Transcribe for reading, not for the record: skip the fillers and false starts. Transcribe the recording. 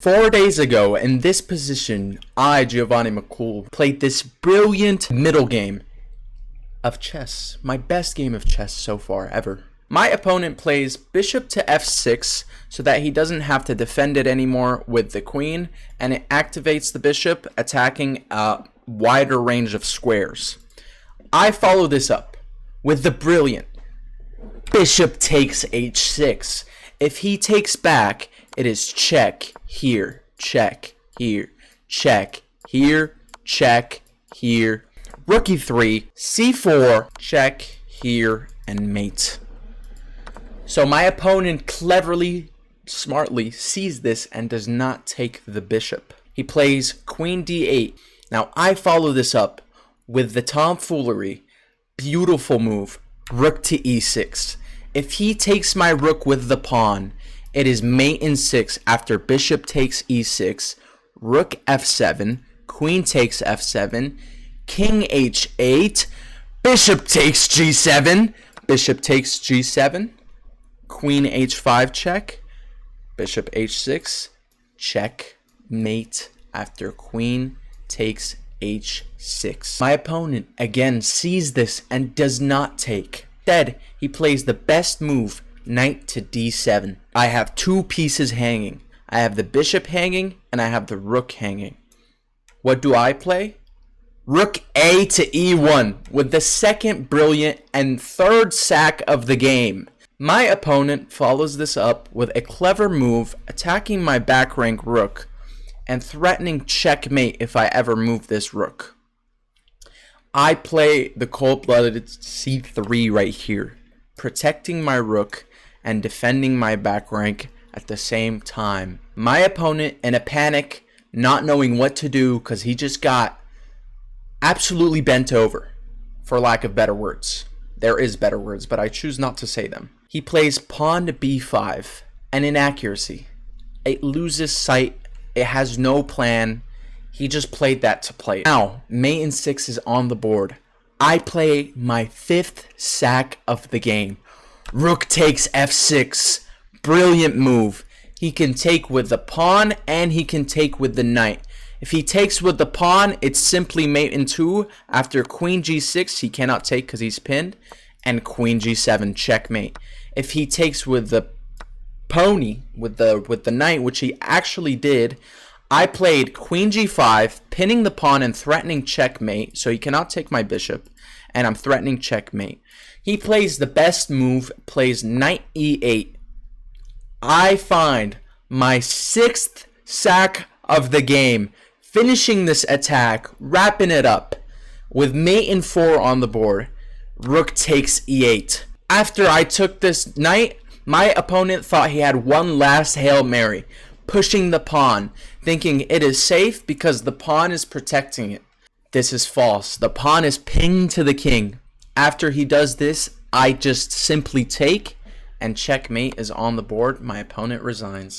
4 days ago, in this position, I, Giovanni McCool, played this brilliant middle game of chess. My best game of chess so far ever. My opponent plays bishop to f6 so that he doesn't have to defend it anymore with the queen, and it activates the bishop, attacking a wider range of squares. I follow this up with the brilliant bishop takes h6. If he takes back, it is check here, check here, check here, check here. Rook e3, c4, check here, and mate. So my opponent cleverly, smartly sees this and does not take the bishop. He plays queen d8. Now I follow this up with the tomfoolery, beautiful move, rook to e6. If he takes my rook with the pawn, it is mate in 6 after bishop takes e6, rook f7, queen takes f7, king h8, bishop takes g7, bishop takes g7, queen h5 check, bishop h6, check, mate after queen takes h6. My opponent again sees this and does not take. Instead, he plays the best move, knight to d7. I have two pieces hanging. I have the bishop hanging and I have the rook hanging. What do I play? Rook a to e1 with the second brilliant and third sack of the game. My opponent follows this up with a clever move, attacking my back rank rook and threatening checkmate if I ever move this rook. I play the cold-blooded c3 right here, protecting my rook and defending my back rank at the same time. My opponent, in a panic, not knowing what to do because he just got absolutely bent over, for lack of better words. There is better words, but I choose not to say them. He plays pawn to b5, an inaccuracy. It loses sight. It has no plan. He just played that to play. Now, mate in 6 is on the board. I play my 5th sack of the game. Rook takes f6. Brilliant move. He can take with the pawn and he can take with the knight. If he takes with the pawn, it's simply mate in 2. After queen g6, he cannot take because he's pinned. And queen g7, checkmate. If he takes with the pony, with the knight, which he actually did, I played queen g5, pinning the pawn and threatening checkmate, so he cannot take my bishop, and I'm threatening checkmate. He plays the best move, plays knight e8. I find my 6th sack of the game, finishing this attack, wrapping it up, with mate in 4 on the board. Rook takes e8. After I took this knight, my opponent thought he had one last Hail Mary, pushing the pawn, thinking it is safe because the pawn is protecting it. This is false. The pawn is pinged to the king. After he does this, I just simply take, and checkmate is on the board. My opponent resigns.